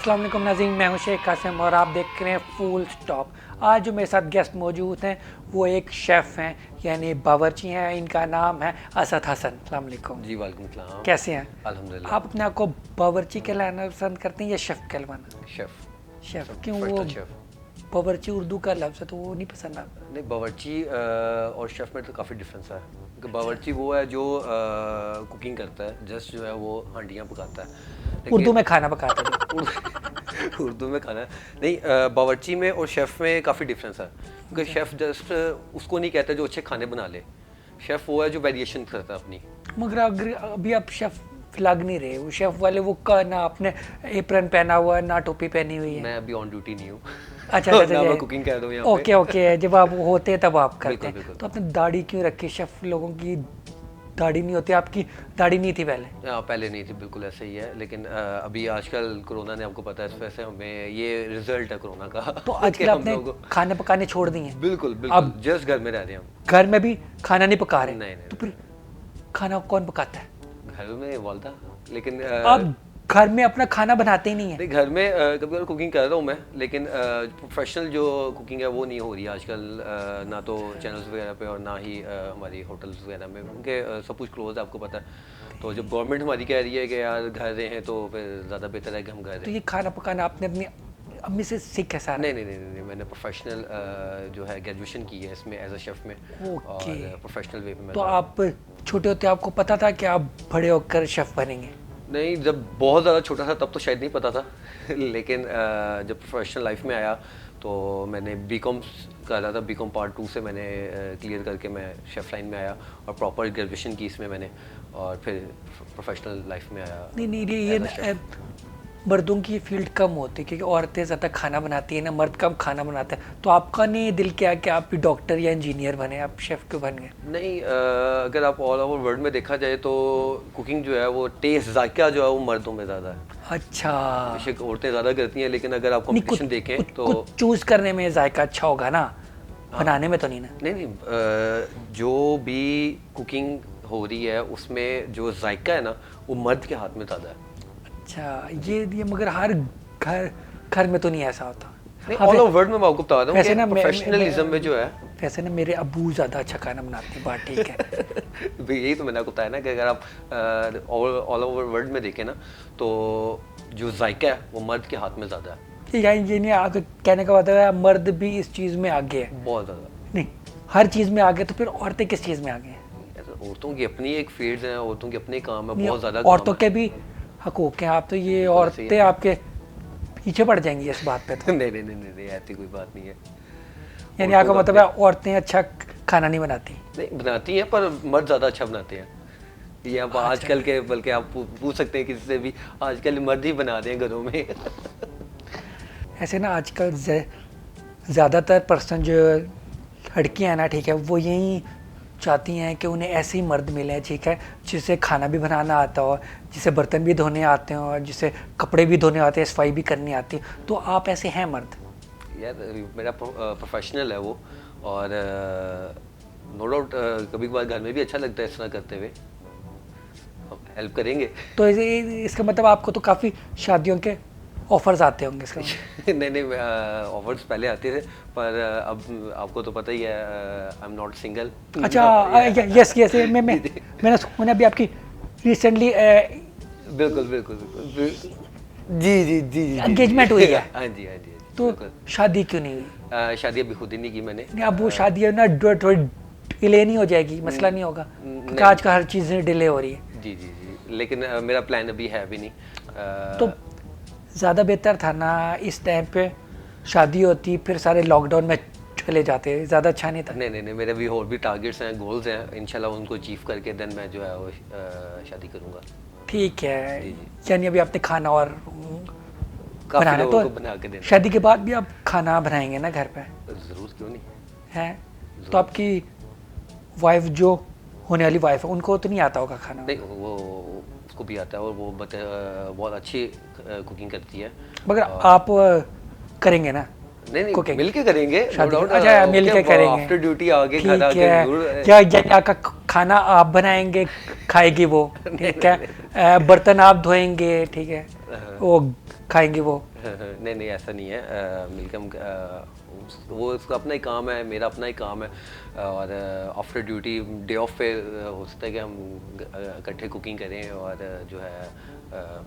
अस्सलाम वालेकुम नाज़रीन, मैं हूं शेख कासिम और आप देख रहे हैं फुल स्टॉप। आज जो मेरे साथ गेस्ट मौजूद हैं वो एक शेफ़ हैं, यानी बावर्ची हैं। इनका नाम है असद हसन। अस्सलाम वालेकुम। जी वालेकुम सलाम। कैसे हैं? अल्हम्दुलिल्लाह। आप अपने आप को बावर्ची कहलाना पसंद करते हैं या शेफ़ कहलवाना? शेफ़। शेफ़ क्यों? वो प्रोफेशनल शेफ़। बावर्ची उर्दू का लफ्ज़ है तो वो नहीं पसंद आपको? नहीं, बावर्ची और शेफ़ में तो काफ़ी डिफरेंस है। क्योंकि बावर्ची वो है जो कुकिंग करता है, जस्ट जो है वो हांडियाँ पकाता है। उर्दू में खाना पकाते हैं। उर्दू में खाना नहीं, बावर्ची में और शेफ़ में काफ़ी डिफरेंस है। क्योंकि शेफ़ जस्ट उसको नहीं कहते जो अच्छे खाने बना ले। शेफ़ वो है जो वेरिएशन करता है अपनी। मगर अगर अभी आप शेफ़ लग नहीं रहे, वो शेफ़ वाले वो का ना आपने एप्रन पहना हुआ ना टोपी पहनी हुई है। मैं अभी ऑन ड्यूटी नहीं हूँ। अच्छा ना मैं कुकिंग कर रहा हूँ यहाँ पे। ओके ओके, जब आप होते हैं तब आप करते हैं। बिल्कुल। तो आपने दाढ़ी क्यों रखी? शेफ लोगों की दाढ़ी नहीं होती, आपकी दाढ़ी नहीं थी पहले? पहले नहीं थी, बिल्कुल ऐसे ही है। लेकिन अभी आजकल कोरोना ने आपको पता है, इस वजह से हमें ये रिजल्ट है कोरोना का। तो कि आजकल हम आपने लोग खाने पकाने छोड़ दिए हैं? बिल्कुल अब जस्ट घर में रह रहे हैं हम। घर में भी खाना नहीं पका रहे? नहीं तो फिर खाना कौन पकाता है? घर में वालदा। लेकिन आप घर में अपना खाना बनाते ही नहीं है? नहीं, घर में कभी कभी कुकिंग कर रहा हूँ मैं, लेकिन प्रोफेशनल जो कुकिंग है वो नहीं हो रही है आजकल। ना तो चैनल्स वगैरह पे और ना ही हमारी होटल्स वगैरह में, क्योंकि सब कुछ क्लोज है, आपको पता है। तो जब गवर्नमेंट हमारी कह रही है कि यार घर रहे हैं तो फिर ज़्यादा बेहतर है कि हम घर तो रहें। ये खाना पकाना आपने अपनी अम्मी से सीखा सारा? नहीं, मैंने प्रोफेशनल जो है ग्रेजुएशन की है इसमें एज अ शेफ़ में। ओके। और प्रोफेशनल वे में तो आप छोटे होते आपको पता था कि आप बड़े होकर शेफ बनेंगे? नहीं, जब बहुत ज़्यादा छोटा था तब तो शायद नहीं पता था। लेकिन जब प्रोफेशनल लाइफ में आया तो मैंने बीकॉम कर रहा था, बीकॉम पार्ट 2 से मैंने क्लियर करके मैं शेफ़ लाइन में आया और प्रॉपर ग्रेजुएशन की इसमें मैंने, और फिर प्रोफेशनल लाइफ में आया। नहीं ये मर्दों की फील्ड कम होती है क्योंकि औरतें ज़्यादा खाना बनाती हैं ना, मर्द कम खाना बनाते हैं। तो आपका नहीं दिल किया कि आप भी डॉक्टर या इंजीनियर बने, आप शेफ़ क्यों बन गए? नहीं, अगर आप ऑल ओवर वर्ल्ड में देखा जाए तो कुकिंग जो है वो टेस्ट जायका जो है वो मर्दों में ज़्यादा है। अच्छा, बेशक औरतें ज़्यादा करती हैं, लेकिन अगर आप नहीं कंपटीशन देखें तो कुछ चूज़ करने में जायका अच्छा होगा ना, बनाने में तो नहीं ना? नहीं, जो भी कुकिंग हो रही है उसमें जो जायका है ना वो मर्द के हाथ में ज़्यादा है। अच्छा, ये मगर हर घर में तो नहीं ऐसा होता। नहीं, हाँ, ऑल ओवर वर्ल्ड में मैं आपको बता रहा हूँ वैसे कि ना प्रोफेशनलिज्म में जो है वैसे ना मेरे अबू ज़्यादा अच्छा खाना बनाते हैं, बात ठीक है। भाई यही तो मैंने आपको बताया ना कि अगर आप ऑल ओवर वर्ल्ड में देखें ना तो जो जायका है वो मर्द के हाथ में ज़्यादा है। ये नहीं आगे कहने का मतलब है मर्द भी इस चीज़ में आगे है? बहुत ज़्यादा। नहीं, हर चीज़ में आगे, तो फिर औरतें किस चीज़ में आगे हैं? औरतों की अपनी एक फील्ड है, औरतों के अपने काम है, नहीं, बहुत ज़्यादा औरतों के भी हकूक़ हैं। आप तो ये औरतें आपके पीछे पड़ जाएंगी इस बात पे तो। नहीं, ऐसी कोई बात नहीं है। यानी आपका मतलब है औरतें अच्छा खाना नहीं बनाती? नहीं, बनाती हैं पर मर्द ज़्यादा अच्छा बनाते हैं। ये आप आजकल के, बल्कि आप पूछ सकते हैं किसी से भी, आजकल मर्द ही बना दें घरों में। ऐसे ना आजकल ज़्यादातर पर्सन जो लड़कियां हैं ना, ठीक है, वो यही चाहती हैं कि उन्हें ऐसे ही मर्द मिले, ठीक है, जिसे खाना भी बनाना आता हो, जिसे बर्तन भी धोने आते हो, जिसे कपड़े भी धोने आते हैं, सफाई भी करनी आती है। तो आप ऐसे हैं मर्द? यार मेरा प्रोफेशनल है वो, और नो डाउट कभी कभार घर में भी अच्छा लगता है इस तरह करते हुए, हेल्प करेंगे। तो इसका मतलब आपको तो काफ़ी शादियों के ऑफर्स आते होंगे इसका? नहीं, ऑफर्स पहले आते थे, पर अब आपको तो पता ही है, आई एम नॉट सिंगल। अच्छा, यस मैंने सुना अभी आपकी रिसेंटली बिल्कुल जी एंगेजमेंट हुई है। हाँ जी। तो शादी क्यों नहीं हुई? शादी अभी खुद ही नहीं की मैंने। नहीं, अब वो शादी है ना थोड़ी डिले नहीं हो जाएगी? मसला नहीं होगा क्योंकि आज का हर चीज़ डिले हो रही है। जी, लेकिन मेरा प्लान अभी है भी नहीं। तो ज़्यादा बेहतर था ना इस टाइम पे शादी होती, फिर सारे लॉकडाउन में चले जाते, ज़्यादा अच्छा नहीं था? नहीं, मेरे भी और भी टारगेट्स हैं, गोल्स हैं, इंशाल्लाह उनको अचीव करके देन मैं जो है वो शादी करूँगा। ठीक है, यानी अभी आपने खाना और बनाना तो बना के देना। शादी के बाद भी आप खाना बनाएंगे ना घर पे? ज़रूर, क्यों नहीं है। तो आपकी वाइफ जो होने वाली वाइफ है उनको तो नहीं आता होगा खाना? नहीं, वो उसको भी आता है और वो बहुत अच्छी कुकिंग करती है। मगर आप करेंगे ना? नहीं, मिल के करेंगे। अच्छा, मिल के करेंगे, आफ्टर ड्यूटी आके ठीक खाना है। क्या आपका खाना आप बनाएंगे, खाएगी वो, ठीक है, बर्तन आप धोएंगे, ठीक है, वो खाएंगे वो? नहीं नहीं, ऐसा नहीं है। मिलके हम वो उसका अपना ही काम है, मेरा अपना ही काम है, और आफ्टर ड्यूटी डे ऑफ पे हो सकता है कि हम इकट्ठे कुकिंग करें और जो है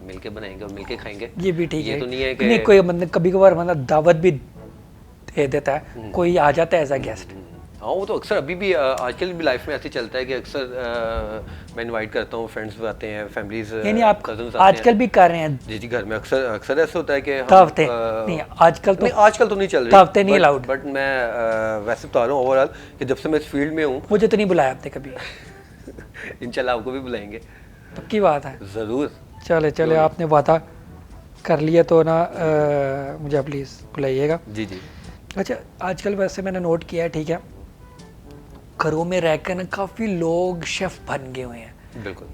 मिलके बनाएंगे और मिलके खाएंगे। ये भी ठीक है। ये तो नहीं है कि नहीं, कोई मतलब कभी कभार मतलब दावत भी दे देता है, कोई आ जाता है एज अ गेस्ट। हाँ, वो तो अक्सर अभी भी आजकल भी लाइफ में ऐसे चलता है कि अक्सर मैं इनवाइट करता हूँ, फ्रेंड्स भी आते हैं, फैमिलीज, यानी आप कजन्स आजकल भी कर रहे हैं जी जी, घर में अक्सर अक्सर ऐसा होता है कि दावतें? नहीं, आजकल तो नहीं चल रही, दावतें नहीं अलाउड। बट मैं वैसे बता रहा हूँ ओवरऑल कि जब से मैं इस फील्ड में हूँ मुझे तो नहीं बुलाया आपने कभी। इंशाल्लाह आपको भी बुलाएंगे पक्की बात है। ज़रूर। चले चले, आपने वादा कर लिया तो ना मुझे प्लीज़ बुलाइएगा। जी जी। अच्छा, आजकल वैसे मैंने नोट किया है, ठीक है, घरों में रहकर ना काफ़ी लोग शेफ़ बन गए हुए हैं। बिल्कुल,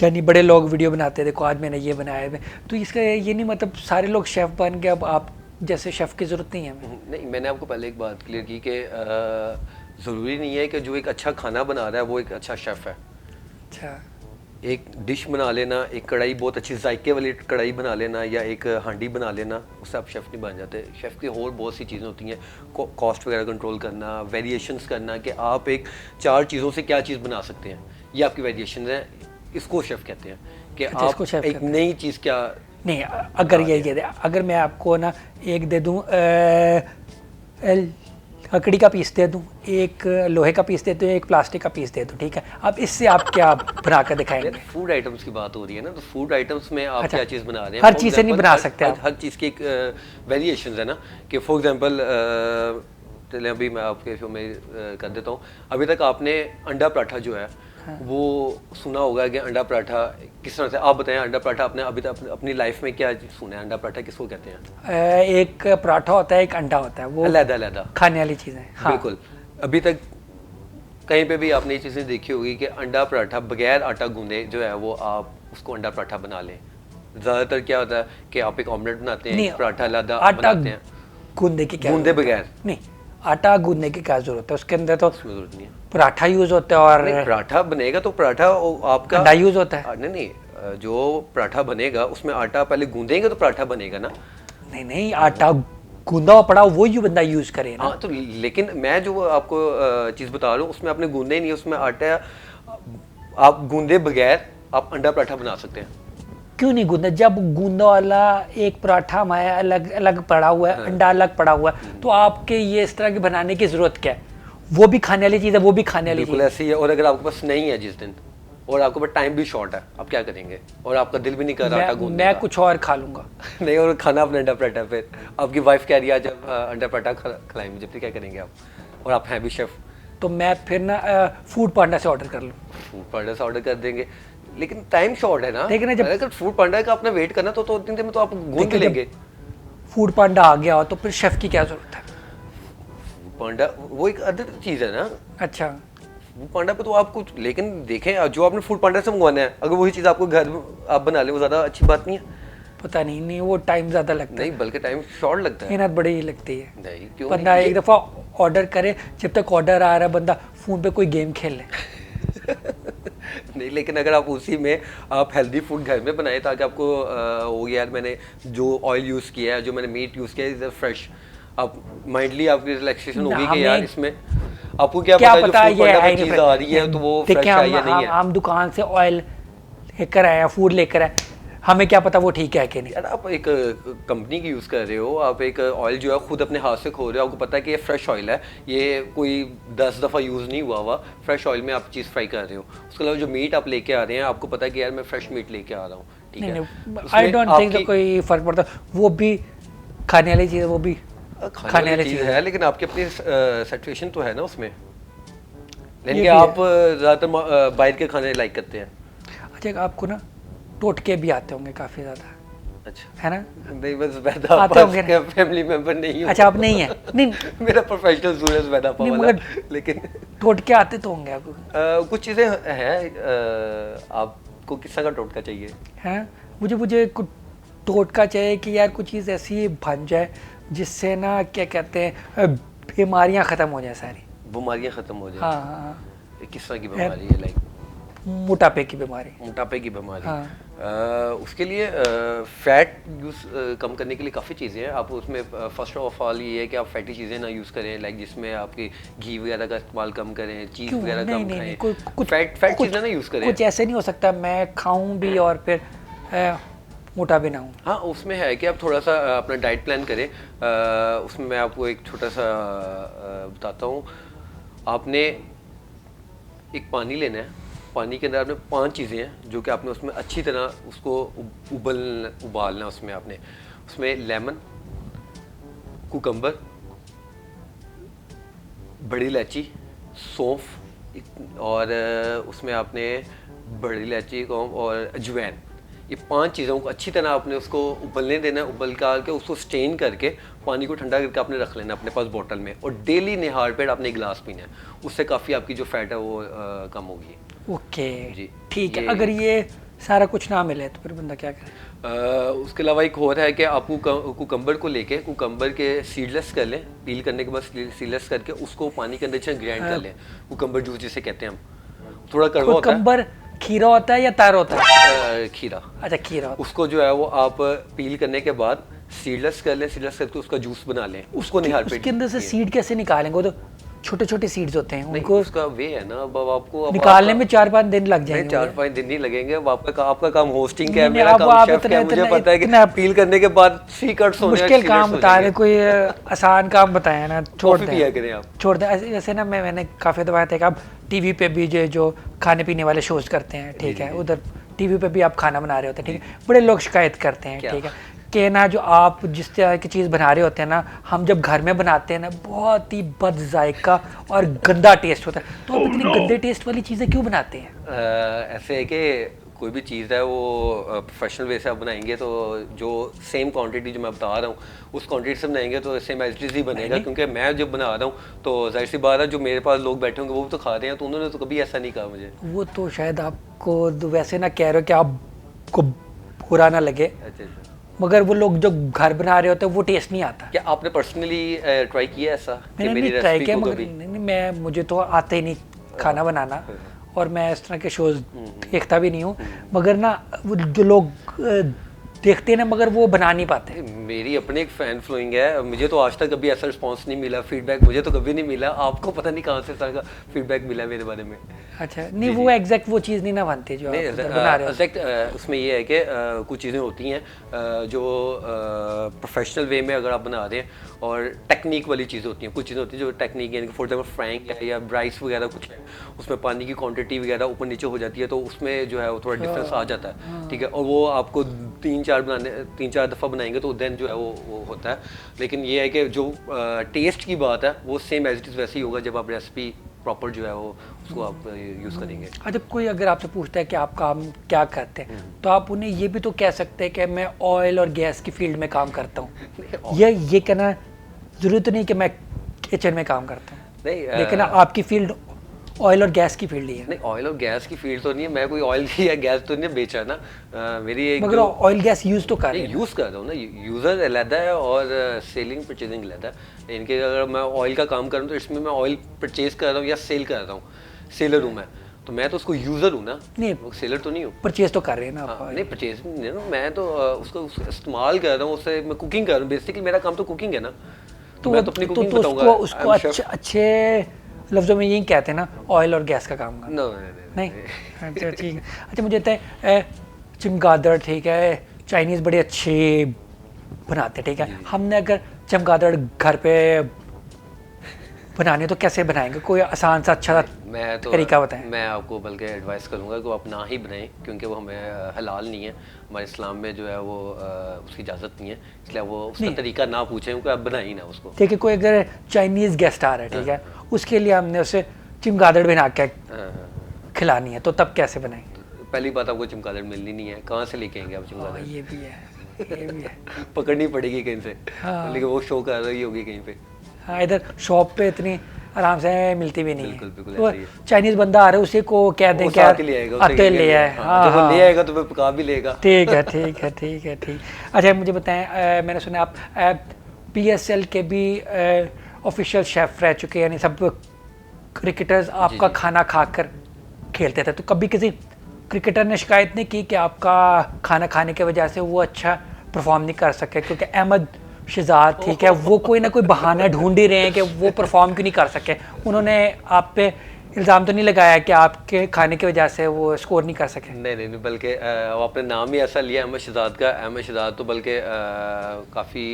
यानी बड़े लोग वीडियो बनाते हैं, देखो आज मैंने ये बनाया है, तो इसका ये नहीं मतलब सारे लोग शेफ़ बन गए, अब आप जैसे शेफ़ की ज़रूरत नहीं है हमें? नहीं, मैंने आपको पहले एक बात क्लियर की कि ज़रूरी नहीं है कि जो एक अच्छा खाना बना रहा है वो एक अच्छा शेफ़ है। अच्छा। एक डिश बना लेना, एक कढ़ाई बहुत अच्छी जायके वाली कढ़ाई बना लेना या एक हांडी बना लेना, उससे आप शेफ़ नहीं बन जाते। शेफ़ की और बहुत सी चीज़ें होती हैं, कॉस्ट वगैरह कंट्रोल करना, वेरिएशंस करना कि आप एक 4 चीज़ों से क्या चीज़ बना सकते हैं, ये आपकी वेरिएशन है, इसको शेफ़ कहते हैं कि अच्छा, इसको आप शेफ़ एक कहते हैं। नई चीज़ क्या। नहीं, अगर ये दे, अगर मैं आपको ना एक दे दूँ, लकड़ी का पीस दे दूँ, एक लोहे का पीस दे दूँ, एक प्लास्टिक का पीस दे दूँ, ठीक है, अब इससे आप क्या बना कर दिखाएंगे? फूड आइटम्स की बात हो रही है ना, तो फूड आइटम्स में आप अच्छा, क्या चीज़ बना रहे हैं? हर For चीज़ से नहीं example, बना सकते आप। हर चीज़ की एक वेरिएशंस है ना, कि फॉर एग्जांपल चलिए अभी मैं आपके शो में कर देता हूँ। अभी तक आपने अंडा पराठा जो है वो सुना होगा कि अंडा पराठा किस तरह से, आप बताएं अंडा पराठा आपने अभी तक अपनी लाइफ में क्या सुना है? अंडा पराठा किसको कहते हैं? एक पराठा होता है, एक अंडा होता है, वो अलग-अलग खाने वाली चीज़ है। हाँ। बिल्कुल। अभी तक कहीं पे भी आपने ये चीज़ें देखी होगी कि अंडा पराठा बगैर आटा गूंदे जो है वो आप उसको अंडा पराठा बना लें। ज़्यादातर क्या होता है कि आप एक ऑमलेट बनाते हैं, नहीं, एक पराठा अलग आटा बनाते हैं। गूंदने की क्या गूंदे जरूरत है? बगैर नहीं, आटा गूंदने की क्या जरूरत है? उसके अंदर तो उसमें ज़रूरत नहीं है। पराठा यूज होता है और नहीं, पराठा बनेगा तो पराठा आपका अंडा यूज होता है। नहीं नहीं, जो पराठा बनेगा उसमें आटा पहले गूंदेंगे तो पराठा बनेगा ना। नहीं नहीं, आटा गूंदा हुआ पड़ा वो ही बंदा यूज करे ना। हाँ, तो लेकिन मैं जो आपको चीज़ बता रहा हूँ उसमें आपने गूंदे नहीं है, उसमें आटा आप गूंदे बगैर आप अंडा पराठा बना सकते हैं। क्यों नहीं गूंदा? जब गूंदा वाला एक पराठा हमारा अलग अलग पड़ा हुआ है, अंडा अलग पड़ा हुआ है, तो आपके ये इस तरह के बनाने की जरूरत क्या है? वो भी खाने वाली चीज़ है, वो भी खाने वाली बिल्कुल चीज़ ऐसे ही है। और अगर आपके पास नहीं है जिस दिन, और आपके पास टाइम भी शॉर्ट है, आप क्या करेंगे? और आपका दिल भी नहीं कर रहा आटा है। गूंदने मैं का। कुछ और खा लूंगा। नहीं, और खाना अपने अंडा पराठा, फिर आपकी वाइफ कह रही है जब अंडा पराठा खिलाएं मुझे, फिर क्या करेंगे आप? और आप हैं भी शेफ। तो मैं फिर ना फूड पांडा से ऑर्डर कर लूँ। फूड पांडा से ऑर्डर कर देंगे, लेकिन टाइम शॉर्ट है ना। लेकिन ना जब अगर फूड पांडा का अपना वेट करना तो इतनी देर में तो आप गूंद भी लेंगे। फूड पांडा आ गया हो तो फिर शेफ की क्या जरूरत है? फूड पांडा वो एक अदर चीज़ है ना। अच्छा, फूड पांडा पे तो आप कुछ, लेकिन देखें जो आपने फूड पांडा से मंगवाना है, अगर वही चीज़ आपको घर में आप बना लें वो ज़्यादा अच्छी बात नहीं है। पता नहीं वो टाइम ज़्यादा लगता है। नहीं, बल्कि टाइम शॉर्ट लगता है। मेहनत बड़ी लगती है। नहीं, क्यों बंदा नहीं? एक दफ़ा ऑर्डर करे, जब तक ऑर्डर आ रहा है बंदा फ़ोन पे कोई गेम खेल ले। नहीं, लेकिन अगर आप उसी में आप हेल्दी फूड घर में बनाए ताकि आपको हो गया यार मैंने जो ऑयल यूज़ किया है, जो मैंने मीट यूज़ किया है, इज फ्रेश, आप माइंडली आपकी रिलैक्सेशन होगी कि यार इसमें आपको क्या पता है जो फूड पांडा पे चीज़ आ रही है तो वो फ्रेश है या नहीं है। हम दुकान से ऑयल लेकर आए, फूड लेकर आए, हमें क्या पता वो ठीक है कि नहीं। यार आप एक कंपनी की यूज़ कर रहे हो, आप एक ऑयल जो है खुद अपने हाथ से खो रहे हो, आपको पता है कि ये फ्रेश ऑयल है, ये कोई 10 दफ़ा यूज़ नहीं हुआ हुआ, फ्रेश ऑयल में आप चीज़ फ्राई कर रहे हो। उसके अलावा जो मीट आप लेके आ रहे हैं, आपको पता है कि यार मैं फ्रेश मीट लेके आ रहा हूँ, ठीक है। आई डोंट थिंक कोई फ़र्क पड़ता, वो भी खाने वाली चीज़ है, वो भी खाने वाली चीज़ है, लेकिन आपकी अपनी सेचुएशन तो है ना उसमें, लेकिन आप ज़्यादातर बाहर के खाने लाइक करते हैं। अच्छा, आपको ना टोटके भी आते होंगे काफ़ी ज़्यादा, अच्छा है ना? नहीं, बस वैदा आते होंगे का फैमिली मेंबर नहीं हूँ। अच्छा, आप नहीं है? नहीं, मेरा प्रोफेशनल स्टूडेंट वैदा वाला, मगर लेकिन टोटके आते तो होंगे आपको। कुछ चीज़ें हैं। आपको किस तरह का टोटका चाहिए? हैं, मुझे कुछ टोटका चाहिए कि यार कुछ चीज़ ऐसी बन जाए जिससे ना क्या कहते हैं बीमारियां ख़त्म हो जाए सारी। बीमारियां ख़त्म हो जाए? हाँ हाँ हाँ। किस तरह की बीमारी है? लाइक मोटापे की बीमारी। मोटापे की बीमारी। हाँ। उसके लिए फैट यूज़ कम करने के लिए काफ़ी चीज़ें हैं। आप उसमें फर्स्ट ऑफ ऑल ये है कि आप फैटी चीज़ें ना यूज़ करें, लाइक जिसमें आपकी घी वगैरह का इस्तेमाल कम करें, चीज़ क्यों? वगैरह नहीं कम नहीं खाएं। नहीं, कुछ फैट कुछ चीज़ें ना यूज़ करें। कुछ ऐसे नहीं हो सकता मैं खाऊं भी और फिर मोटा भी ना हूँ। हाँ, उसमें है कि आप थोड़ा सा अपना डाइट प्लान करें। उसमें मैं आपको एक छोटा सा बताता हूँ। आपने एक पानी लेना है, पानी के अंदर आपने 5 चीज़ें हैं जो कि आपने उसमें अच्छी तरह उसको उबालना है। उसमें लेमन, कुकम्बर, बड़ी इलायची, सौंफ और उसमें आपने बड़ी इलायची और अजवाइन, ये 5 चीज़ों को अच्छी तरह आपने उसको उबलने देना है। उबल के उसको स्टेन करके पानी को ठंडा करके आपने रख लेना अपने पास बोतल में, और डेली निहार पेट आपने एक गिलास पीना है। उससे काफ़ी आपकी जो फैट है वो कम होगी। ओके जी, ठीक है। ये अगर ये सारा कुछ ना मिले तो फिर बंदा क्या करे? उसके अलावा एक और है कि आप कुकम्बर को लेके कुकम्बर के सीडलेस कर लें, पील करने के बाद सीडलेस करके उसको पानी के अंदर अच्छे ग्राइंड कर लें। कुकम्बर जूस जिसे कहते हैं हम, थोड़ा कड़वा होता है। कुकम्बर खीरा होता है या तार होता है? खीरा। अच्छा खीरा होता उसको जो है वो आप पील करने के बाद सीडलेस कर लें, सीडलेस करके उसका जूस बना लें, उसको है। निहार पेट उसके अंदर से पिए। सीड कैसे निकालेंगे? वो तो छोटे छोटे सीड्स होते हैं, नहीं, उनको उसका वे है ना, अब आपको निकालने में 4-5 दिन लग नहीं, जाएंगे। 4-5 दिन नहीं लगेंगे। अब आपका काम होस्टिंग का नहीं, है, नहीं, मेरा आप काम शेफ इतना का है। मुझे इतना पता है कि इतना पील करने के बाद 3 कट्स होने मुश्किल काम बता रहे, कोई आसान काम बताया ना, छोड़ कॉफी पिया दें करें आप। छोड़ दें। ऐसे ना मैंने काफ़ी दफा था कि आप टीवी पे भी जो खाने पीने वाले शोज करते हैं, ठीक है, उधर टीवी पे भी आप खाना बना रहे होते हैं, ठीक है, बड़े लोग शिकायत करते हैं, ठीक है, कि ना जो आप जिस तरह की चीज़ बना रहे होते हैं ना, हम जब घर में बनाते हैं ना, बहुत ही बद जायका और गंदा टेस्ट होता है। तो आप इतनी गंदे टेस्ट वाली चीज़ें क्यों बनाते हैं? ऐसे है कि कोई भी चीज़ है वो प्रोफेशनल वे से आप बनाएंगे तो जो सेम क्वांटिटी जो मैं बता रहा हूँ उस क्वांटिटी से बनाएंगे तो सेम एज इट इज़ ही बनेगा। क्योंकि मैं जब बना रहा हूँ तो जाहिर सी बात है जो मेरे पास लोग बैठे होंगे वो भी तो खा रहे हैं, तो उन्होंने तो कभी ऐसा नहीं कहा मुझे। वो तो शायद आपको वैसे ना कह रहे हो कि आपको बुरा ना लगे, अच्छा अच्छा। मगर वो लोग जो घर बना रहे होते हैं वो टेस्ट नहीं आता। क्या आपने पर्सनली ट्राई किया ऐसा कि मैंने मेरी नहीं ट्राई रेसिपी किया, को मगर कभी? नहीं, मैं मुझे तो आता ही नहीं खाना बनाना, और मैं इस तरह के शोज देखता भी नहीं हूँ। मगर ना वो जो लोग देखते हैं ना, मगर वो बना नहीं पाते। मेरी अपनी एक फैन फॉलोइंग है, मुझे तो आज तक कभी ऐसा रिस्पांस नहीं मिला, फीडबैक मुझे तो कभी नहीं मिला। आपको पता नहीं कहाँ से तरह का फीडबैक मिला मेरे बारे में। अच्छा नहीं, वो एग्जैक्ट वो चीज़ नहीं ना बनती जो आप नहीं, उधर बना रहे हो। एग्जैक्ट उसमें ये है कि कुछ चीज़ें होती हैं जो प्रोफेशनल वे में अगर आप बना रहे हैं, और टेक्निक वाली चीज़ें होती हैं। कुछ चीज़ें होती हैं जो टेक्निक, यानी कि फॉर एग्जाम्पल फ्रैंक है या ब्राइस वगैरह कुछ है, उसमें पानी की क्वांटिटी वगैरह ऊपर नीचे हो जाती है, तो उसमें जो है वो थोड़ा डिफरेंस आ जाता है, ठीक है। और वो आपको 3-4 दफ़ा बनाएंगे तो देन जो है वो होता है। लेकिन ये है कि जो टेस्ट की बात है वो सेम एज इट इज़ वैसे ही होगा जब आप रेसिपी प्रॉपर जो है वो उसको आप यूज़ करेंगे। अच्छा, कोई अगर आपसे पूछता है कि आप काम क्या करते हैं, तो आप उन्हें ये भी तो कह सकते हैं कि मैं ऑयल और गैस की फील्ड में काम करता हूँ। ये कहना ज़रूरत नहीं कि मैं किचन में काम करता हूँ, नहीं, लेकिन आपकी फील्ड ऑयल और गैस की फील्ड ही है। नहीं, ऑयल और गैस की फील्ड तो नहीं है। मैं कोई ऑयल की या गैस तो नहीं बेचा ना। मेरी एक मगर ऑयल गैस यूज़ तो कर रहे हैं। यूज़ करता हूँ ना, यूज़र अलग है और सेलिंग परचेजिंग अलग है। इनके अगर मैं ऑयल का काम करूँ तो इसमें मैं ऑयल परचेज कर रहा हूँ या सेल कर रहा हूँ, सेलर हूँ मैं, तो मैं तो उसको यूज़र हूँ ना, नहीं, सेलर तो नहीं हूँ। परचेज तो कर रहे हैं ना आप। हाँ, नहीं परचेज नहीं ना, मैं तो उसको इस्तेमाल कर रहा हूँ, उससे मैं कुकिंग कर रहा हूँ। बेसिकली मेरा काम तो कुकिंग है ना, तो मैं तो अपनी कुकिंग बताऊंगा। उसको अच्छे लफ्ज़ों में यही कहते हैं ना, ऑयल और गैस का काम करना। नहीं, अच्छा ठीक है। अच्छा मुझे कहते हैं चमगादड़, ठीक है, चाइनीज़ बड़े अच्छे बनाते, ठीक है। हमने अगर चमगादड़ घर पे बनाने तो कैसे बनाएंगे? कोई आसान सा अच्छा तरीका बताएं। मैं आपको बल्कि एडवाइस करूंगा कि आप ना ही बनाएं, क्योंकि वो हमें हलाल नहीं है। हमारे इस्लाम में जो है वो उसकी इजाज़त नहीं है, इसलिए वो उसका तरीका ना पूछें, क्योंकि आप बनाए ही ना उसको। ठीक है, कोई अगर चाइनीज़ गेस्ट आ रहा है, ठीक है, उसके लिए हमने उसे चमगादड़ बना के खिलानी है, तो तब कैसे बनाएं? पहली बात, आपको चमगादड़ मिलनी नहीं है, कहाँ से लेके आएंगे आप चमगादड़? ये भी है, ये भी है। पकड़नी पड़ेगी कहीं से, हाँ। लेकिन वो शो कर रही होगी कहीं पे। हाँ, इधर शॉप पे इतनी आराम से मिलती भी नहीं है। बिल्कुल तो ऐसे ही है। चाइनीज़ बंदा आ रहा है, उसे को कह दें क्या आते ले आए। हाँ, जब वो ले आएगा तो फिर पका भी लेगा। ठीक है, ठीक है, ठीक है, ठीक। अच्छा मुझे बताएं, मैंने सुना आप PSL के भी ऑफिशियल शेफ रह चुके हैं, यानी सब क्रिकेटर्स आपका खाना खाकर खेलते थे, तो कभी किसी क्रिकेटर ने शिकायत नहीं की कि आपका खाना खाने की वजह से वो अच्छा परफॉर्म नहीं कर सके? क्योंकि अहमद शहजाद ठीक है, वो कोई ना कोई बहाना ढूंढ ही रहे हैं कि वो परफॉर्म क्यों नहीं कर सके। उन्होंने आप पे इल्ज़ाम तो नहीं लगाया कि आपके खाने की वजह से वो स्कोर नहीं कर सके? नहीं, बल्कि वो आपने नाम ही ऐसा लिया अहमद शहजाद का। अहमद शहजाद तो बल्कि काफ़ी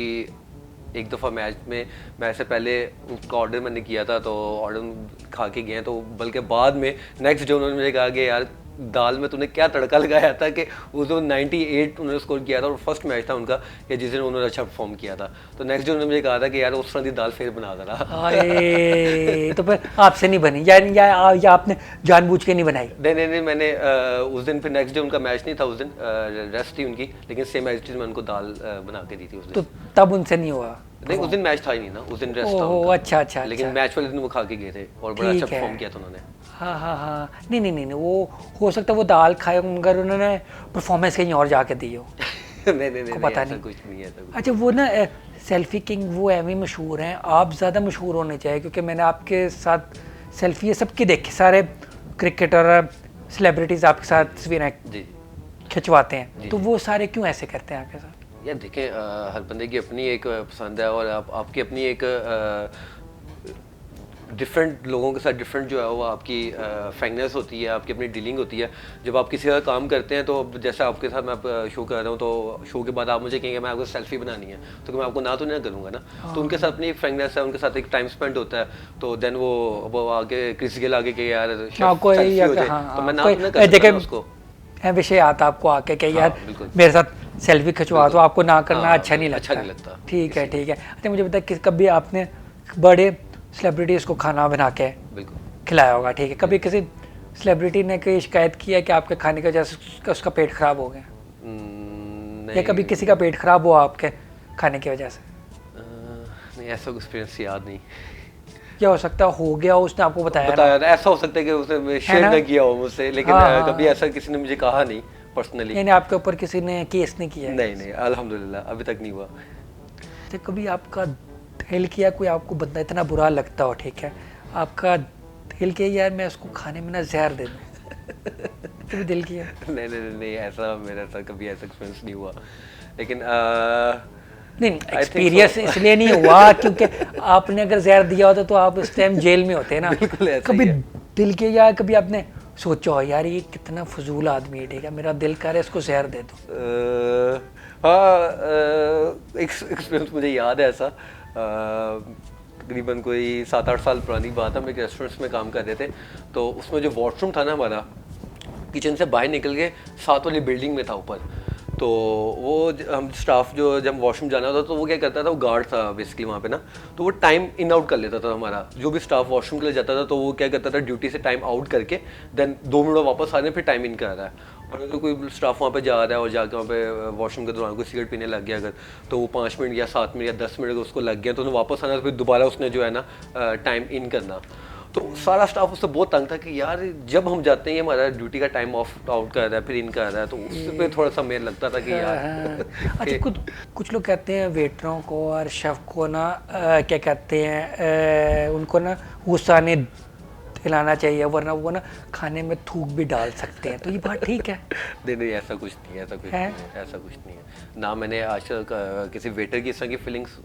एक दफ़ा मैच में, मैच से पहले उनका ऑर्डर मैंने किया था, तो ऑर्डर खा के गए हैं, तो बल्कि बाद में नेक्स्ट डे उन्होंने मुझे कहा कि यार दाल में तूने क्या तड़का लगाया था कि वो जो 98 उन्होंने स्कोर किया था और फर्स्ट मैच था उनका कि जिस दिन उन्होंने अच्छा परफॉर्म किया था, तो नेक्स्ट डे उन्होंने मुझे कहा था कि यार उस तरह की दाल फिर बना देना। अरे तो फिर आपसे नहीं बनी या आपने जानबूझ के नहीं बनाई? नहीं, मैंने उस दिन फिर नेक्स्ट डे उनका मैच नहीं था, उस दिन रेस्ट थी उनकी, लेकिन सेम एज मैं उनको दाल बना के दी थी उस दिन। तो तब उनसे नहीं हुआ? नहीं, उस दिन मैच था ही नहीं ना, उस दिन रेस्ट था ओह, उनका। अच्छा, लेकिन अच्छा। मैच वाले दिन वो खा के गए थे और बड़ा अच्छा ठीक है। परफॉर्म किया था उन्होंने। हाँ, नहीं, वो हो सकता है वो दाल खाए मगर उन्होंने परफॉर्मेंस कहीं और जाके दी हो। नहीं, पता ऐसा नहीं। कुछ नहीं है, ऐसा कुछ। अच्छा, वो ना सेल्फी किंग वो एवं मशहूर हैं, आप ज़्यादा मशहूर होने चाहिए, क्योंकि मैंने आपके साथ सेल्फी ये सबकी देखी, सारे क्रिकेटर सेलिब्रिटीज़ आपके साथ तस्वीरें जी खिंचवाते हैं, जी, तो जी। वो सारे क्यों ऐसे करते हैं आपके साथ? यार देखें, हर बंदे की अपनी एक पसंद है, और आपकी अपनी एक डिफरेंट लोगों के साथ डिफरेंट जो है वो आपकी फ्रैंकनेस होती है, आपकी अपनी डीलिंग होती है। जब आप किसी का काम करते हैं, तो जैसे आपके साथ मैं शो कर रहा हूँ, तो शो के बाद आप मुझे कहेंगे मैं आपको सेल्फी बनानी है, तो मैं आपको ना तो नहीं करूँगा ना। तो उनके साथ अपनी एक फ्रैंकनेस है, उनके साथ एक टाइम स्पेंड होता है, तो देन वो आगे किसी के लागे कि यार कोई सेल्फी हो जाए, तो मैं ना तो नहीं कर सकता ना उसको। विषय आता आपको आके कि यार बिल्कुल। मेरे साथ सेल्फी खिंचवा, तो आपको ना करना हाँ, अच्छा नहीं अच्छा लगता? नहीं लगता ठीक है। अच्छा, मुझे बता कि कभी आपने बड़े सेलिब्रिटीज़ को खाना बना के बिल्कुल। खिलाया होगा, ठीक है, कभी किसी सेलिब्रिटी ने कोई शिकायत की है कि आपके खाने की वजह से उसका पेट खराब हो गया, या नहीं, कभी किसी का पेट खराब हुआ आपके खाने की वजह से? नहीं, ऐसा कुछ एक्सपीरियंस याद नहीं। क्या हो सकता है हो गया, उसने आपको बताया ना? बताया था, ऐसा हो सकता है कि उसने शेयर ना? ना किया हो मुझसे, लेकिन हाँ, कभी ऐसा किसी ने मुझे कहा नहीं पर्सनली। यानी आपके ऊपर किसी ने केस नहीं किया है? नहीं, अल्हम्दुलिल्लाह अभी तक नहीं हुआ। तो कभी आपका दिल किया, कोई आपको बंदा इतना बुरा लगता हो, ठीक है, आपका दिल किया यार मैं उसको खाने में ना जहर दे दूँ? कभी दिल किया? नहीं, ऐसा मेरे साथ कभी ऐसा एक्सपीरियंस नहीं हुआ, लेकिन नहीं, I think एक्सपीरियंस so. इसलिए नहीं हुआ क्योंकि आपने अगर जहर दिया होता तो आप उस टाइम जेल में होते ना। बिल्कुल ऐसा कभी ही है। दिल के या कभी आपने सोचा हो यार ये कितना फजूल आदमी है, ठीक है, मेरा दिल कर रहा है इसको जहर दे दो? हाँ, एक्सपीरियंस मुझे याद है ऐसा। तकरीबन कोई 7-8 साल पुरानी बात है, हम एक रेस्टोरेंट्स में काम कर रहे थे, तो उसमें जो वॉशरूम था ना हमारा, किचन से बाहर निकल के साथ वाली बिल्डिंग में था ऊपर, तो वो हम स्टाफ जो जब वॉशरूम जाना होता तो वो क्या करता था, वो गार्ड था बेसिकली वहाँ पे ना, तो वो टाइम इन आउट कर लेता था हमारा, जो भी स्टाफ वॉशरूम के लिए जाता था तो वो क्या करता था ड्यूटी से टाइम आउट करके देन 2 मिनट वापस आ रहे, फिर टाइम इन कर रहा है। और अगर कोई स्टाफ वहाँ पे जा रहा है और जाकर वहाँ पे वॉशरूम के दौरान कोई सिगरेट पीने लग गया अगर, तो वो 5 मिनट या 7 मिनट या 10 मिनट उसको लग गया, तो उन्हें वापस आना, तो फिर दोबारा उसने जो है ना टाइम इन करना। तो सारा स्टाफ उससे बहुत तंग था कि यार जब हम जाते हैं ये हमारा ड्यूटी का टाइम ऑफ आउट कर रहा है, फिर इन कर रहा है, तो उस पे थोड़ा सा मेल लगता था कि यार। अच्छा, कुछ लोग कहते हैं वेटरों को और शेफ को ना क्या कहते हैं उनको ना गुस्सा नहीं दिलाना चाहिए, वरना वो ना खाने में थूक भी डाल सकते हैं, तो ये बात ठीक है? नहीं, ऐसा कुछ नहीं है, ऐसा कुछ नहीं है ना। मैंने आज तक किसी वेटर की इस तरह की फीलिंग्स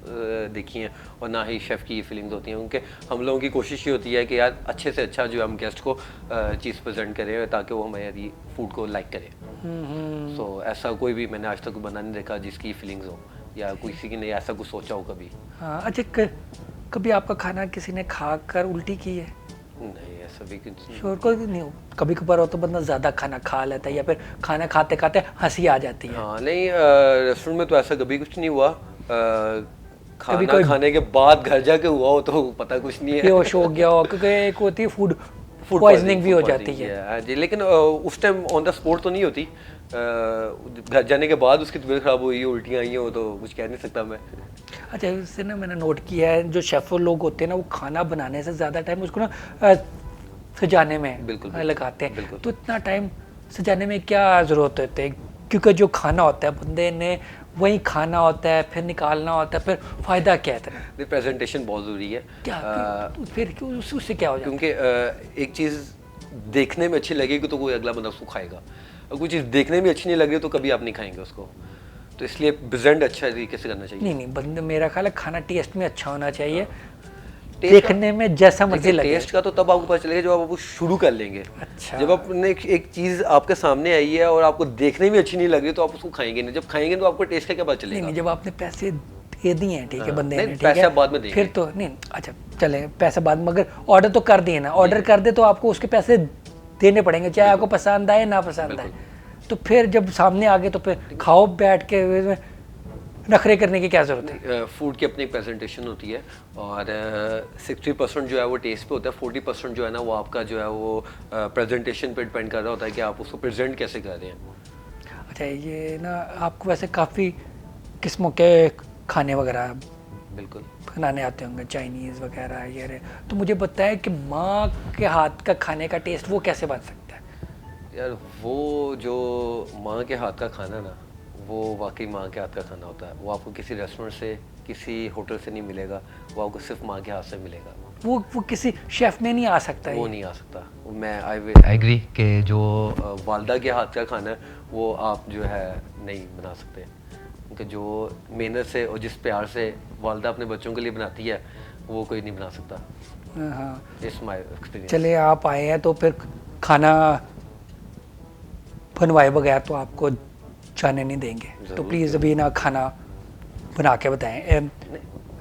देखी हैं, और ना ही शेफ़ की फीलिंग्स होती हैं, क्योंकि हम लोगों की कोशिश ये होती है कि यार अच्छे से अच्छा जो हम गेस्ट को चीज़ प्रेजेंट करें ताकि वो हमारी फूड को लाइक करें। सो ऐसा कोई भी मैंने आज तक बंदा नहीं देखा जिसकी फीलिंग्स हो, या किसी की ने ऐसा कुछ सोचा हो कभी। हाँ। अच्छा, कभी आपका खाना किसी ने खा कर उल्टी की है? नहीं, ऐसा भी कुछ नहीं। श्योर को नहीं हो, कभी कभार हो तो बंदा ज़्यादा खाना खा लेता है या फिर खाना खाते खाते हंसी आ जाती है। हाँ, नहीं, रेस्टोरेंट में तो ऐसा कभी कुछ नहीं हुआ। कभी खाना खाने के बाद घर जाके हुआ हो तो पता कुछ नहीं है। बेहोश हो गया हो, क्योंकि एक होती है फूड पॉइजनिंग भी हो जाती है। हाँ जी, लेकिन उस टाइम ऑन द स्पॉट तो नहीं होती। घर जाने के बाद उसकी तबीयत खराब हुई, उल्टियाँ आई हो, तो कुछ कह नहीं सकता मैं। अच्छा, इससे ना मैंने नोट किया है जो शेफ लोग होते हैं ना, वो खाना बनाने से ज़्यादा टाइम उसको ना सजाने में बिल्कुल लगाते हैं। बिल्कुल। तो इतना टाइम सजाने में क्या ज़रूरत होती है? क्योंकि जो खाना होता है बंदे ने वही खाना होता है, फिर निकालना होता है, फिर फ़ायदा क्या है इतना? प्रेजेंटेशन बहुत ज़रूरी है। क्या फिर क्यों उससे क्या हो जाता है? क्योंकि एक चीज़ देखने में अच्छी लगेगी तो कोई अगला बंदा उसको खाएगा, और कोई चीज़ देखने में अच्छी नहीं लग रही तो कभी आप नहीं खाएंगे उसको। तो इसलिए प्रेजेंट अच्छा तरीके से करना चाहिए। नहीं बंद, मेरा ख्याल है खाना टेस्ट में अच्छा होना चाहिए, टेस्ट देखने में जैसा मर्जी लगे। टेस्ट का तो तब आपको पता चलेगा जब आप वो शुरू कर लेंगे। अच्छा। जब आपने एक चीज़ आपके सामने आई है और आपको देखने में अच्छी नहीं लग रही तो आप उसको खाएंगे नहीं, जब खाएंगे तो आपको टेस्ट का क्या पता नहीं चलेगा। नहीं, जब आपने पैसे दे दिए हैं, ठीक है, हाँ, बंदे नहीं, ने, ठीक पैसा है, बाद में देंगे। फिर तो नहीं, अच्छा चले पैसा बाद में, मगर ऑर्डर तो कर दिए ना, ऑर्डर कर दे तो आपको उसके पैसे देने पड़ेंगे, चाहे आपको पसंद आए ना पसंद आए। तो फिर जब सामने आ गए तो फिर खाओ बैठ के, नखरे करने की क्या जरूरत है। फूड की अपनी प्रेजेंटेशन होती है और 60% जो है वो टेस्ट पे होता है, 40% जो है ना वो आपका जो है वो प्रेजेंटेशन पे डिपेंड कर रहा होता है कि आप उसको प्रेजेंट कैसे कर रहे हैं। अच्छा, ये ना आपको वैसे काफ़ी किस्मों के खाने वगैरह बिल्कुल बनाने आते होंगे, चाइनीज़ वगैरह ये रे, तो मुझे बताएं कि माँ के हाथ का खाने का टेस्ट वो कैसे बन सकता है। यार, वो जो माँ के हाथ का खाना ना, वो वाकई माँ के हाथ का खाना होता है। वो आपको किसी रेस्टोरेंट से, किसी होटल से नहीं मिलेगा, वो आपको सिर्फ माँ के हाथ से मिलेगा। वो किसी शेफ में नहीं आ सकता है। वो नहीं आ सकता। मैं आई एग्री कि जो वालदा के हाथ का खाना है वो आप जो है नहीं बना सकते, क्योंकि जो मेहनत से और जिस प्यार से वालदा अपने बच्चों के लिए बनाती है वो कोई नहीं बना सकता। हाँ, इट्स माय एक्सपीरियंस। चले आप आए हैं तो फिर खाना बनवाए बगैर तो आपको जाने नहीं देंगे, तो प्लीज़ अभी ना खाना बना के बताएं।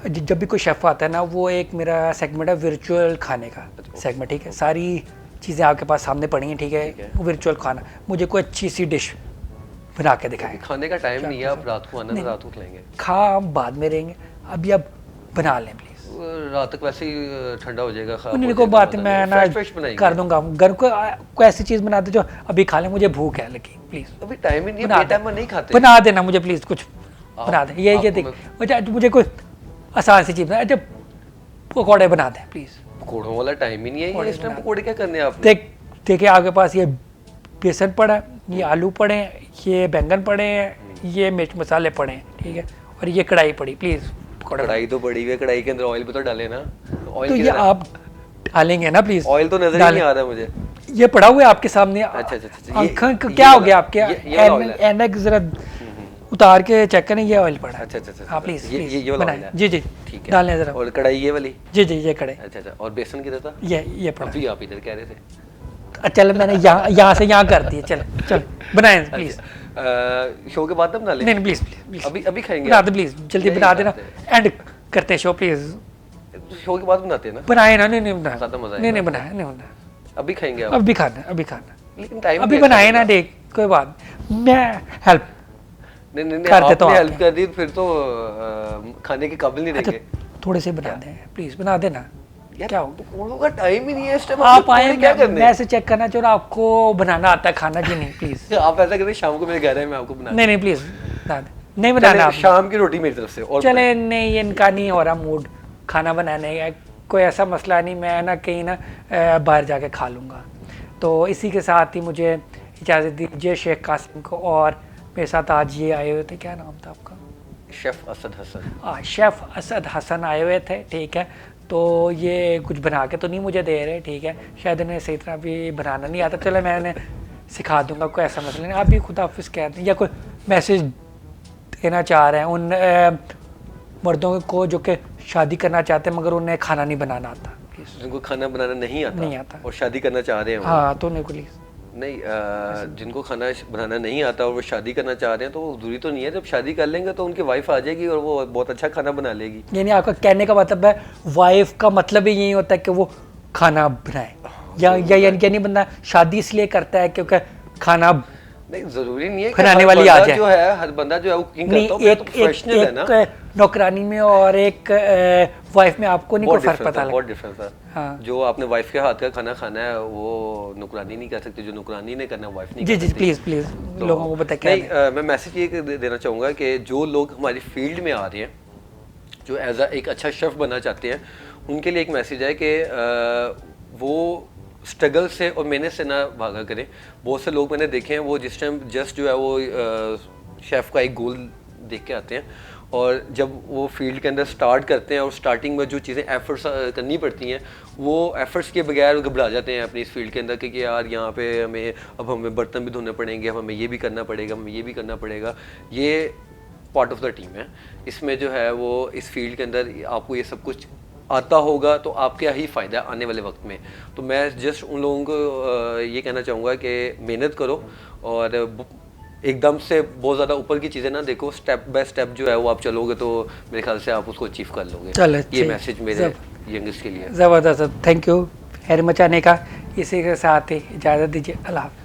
जब भी कोई शेफ़ आता है ना, वो एक मेरा सेगमेंट है वर्चुअल खाने का सेगमेंट, ठीक है, सारी चीज़ें आपके पास सामने पड़ी हैं, ठीक है, वर्चुअल खाना, मुझे कोई अच्छी सी डिश बना के दिखाएं। खाने का टाइम नहीं है, आप रात को आना तो रात को खिलाएंगे, खा हम बाद में रहेंगे, अभी आप बना लें प्लीज़। रात तक वैसे ही ठंडा हो जाएगा। उन्हीं को बात मैं ना कर दूंगा, घर को ऐसी चीज़ बना दे जो अभी खा लें, मुझे भूख है लगी, प्लीज़। अभी टाइम ही नहीं है, टाइम में नहीं खाते। बना देना मुझे प्लीज़, कुछ बना दें। ये देख मुझे कोई आसान सी चीज़ बना, जब पकौड़े बना दें प्लीज़। पकौड़ों वाला टाइम ही नहीं है, इस टाइम पकौड़े क्या करने हैं आपने? देखिए आपके पास ये बेसन पड़ा है, ये आलू पड़े हैं, ये बैंगन पड़े हैं, ये मिर्च मसाले पड़े हैं, ठीक है, और ये कढ़ाई पड़ी, प्लीज़। कढ़ाई तो पड़ी हुई है, कढ़ाई के अंदर ऑयल भी तो डाले ना। ऑयल तो ये आप डालेंगे ना प्लीज़। ऑयल तो नजर ही नहीं आ रहा मुझे। ये पड़ा हुआ है आपके सामने। अच्छा, आंखें क्या हो गया आपके? ऐनक जरा उतार के चेक करें, ये ऑयल पड़ा है। अच्छा, हाँ प्लीज़ ये वाला ऑयल है। जी ठीक है, डालें जरा। और कढ़ाई ये वाली? जी ये कढ़ाई। अच्छा, और बेसन किधर था? ये पड़ा। अभी आप इधर कह रहे थे। चल मैंने यहाँ से यहाँ कर दिए, चल बनाएं प्लीज़। शो के बाद बना लें? नहीं प्लीज़ अभी खाएंगे? बना दे प्लीज़, जल्दी बना देना, एंड करते शो प्लीज़। शो के बाद बनाते हैं ना? बनाए ना? नहीं बनाया, ज़्यादा मजा नहीं बनाया, नहीं बनाया। अभी खाएंगे आप? अभी खाना लेकिन टाइम अभी बनाए ना, देख कोई बात, मैं हेल्प नहीं कर देता हूँ। हेल्प कर दी फिर तो खाने के काबिल नहीं रहेंगे। थोड़े से बना दें प्लीज़, बना देना। क्या हो पकौड़ों का टाइम ही नहीं है इस टाइम। आप आए, क्या करने? मैं ऐसे चेक करना चाह रहा हूँ आपको बनाना आता है खाना कि नहीं, प्लीज़। आप ऐसा करें, शाम को मेरे घर है, मैं आपको बना नहीं प्लीज़ नहीं बनाना। शाम की रोटी मेरी तरफ से। और चले, नहीं इनका नहीं हो रहा मूड खाना बनाने का, कोई ऐसा मसला नहीं, मैं ना कहीं ना बाहर जाके खा लूँगा। तो इसी के साथ ही मुझे इजाज़त दीजिए शेख कासिम को, और मेरे साथ आज ये आए हुए थे, क्या नाम था आपका? शेफ़ असद हसन। शेफ़ असद हसन आए हुए थे, ठीक है। तो ये कुछ बना के तो नहीं मुझे दे रहे, ठीक है, शायद इन्हें सही तरह भी बनाना नहीं आता। चलो मैं उन्हें सिखा दूंगा, कोई ऐसा मसला नहीं। आप भी खुदा हाफिज़ कह दें, या कोई मैसेज देना चाह रहे हैं उन मर्दों को जो कि शादी करना चाहते हैं मगर उन्हें खाना नहीं बनाना आता, जिनको खाना बनाना नहीं आता और शादी करना चाह रहे हैं, हाँ, तो उन्हें प्लीज़ नहीं, जिनको खाना बनाना नहीं आता और वो शादी करना चाह रहे हैं, तो वो जरूरी तो नहीं है जब शादी कर लेंगे तो उनकी वाइफ आ जाएगी और वो बहुत अच्छा खाना बना लेगी। यानी आपका कहने का मतलब है वाइफ का मतलब ही यही होता है कि वो खाना बनाए, या यानी बंदा शादी इसलिए करता है क्योंकि खाना नहीं, जरूरी नहीं है बनाने वाली आ जाए। जो है हर बंदा जो है वो कुकिंग करता है, तो प्रोफेशनल है ना। नौकरानी में और एक वाइफ में आपको नहीं कोई फर्क पता लगता? बहुत डिफरेंस है। हाँ। जो आपने वाइफ के हाथ का खाना खाना है वो नौकरानी नहीं कर सकती, जो नौकरानी ने करना है वाइफ नहीं कर सकती। जी प्लीज तो, लोगों को बताइए। नहीं, मैं मैसेज ये देना चाहूँगा कि जो लोग हमारी फील्ड में आ रहे हैं, जो एज एक अच्छा शेफ़ बनना चाहते हैं, उनके लिए एक मैसेज है कि वो स्ट्रगल से और मेहनत से ना भागा करें। बहुत से लोग मैंने देखे हैं, वो जिस टाइम जस्ट जो है वो शेफ़ का एक गोल देख के आते हैं और जब वो फील्ड के अंदर स्टार्ट करते हैं और स्टार्टिंग में जो चीज़ें एफर्ट्स करनी पड़ती हैं वो एफर्ट्स के बगैर घबरा जाते हैं अपनी इस फील्ड के अंदर कि यार यहाँ पे हमें बर्तन भी धोने पड़ेंगे, अब हमें ये भी करना पड़ेगा, हमें ये भी करना पड़ेगा। ये पार्ट ऑफ द टीम है। इसमें जो है वो इस फील्ड के अंदर आपको ये सब कुछ आता होगा तो आपका ही फ़ायदा है आने वाले वक्त में। तो मैं जस्ट उन लोगों को ये कहना चाहूँगा कि मेहनत करो और एकदम से बहुत ज़्यादा ऊपर की चीज़ें ना देखो, स्टेप बाय स्टेप जो है वो आप चलोगे तो मेरे ख्याल से आप उसको अचीव कर लोगे। चलो, ये मैसेज मेरे यंगस्ट के लिए। ज़बरदस्त, थैंक यू वेरी मच आने का। इसी के साथ ही इजाज़त दीजिए, अल्लाह हाफ़िज़।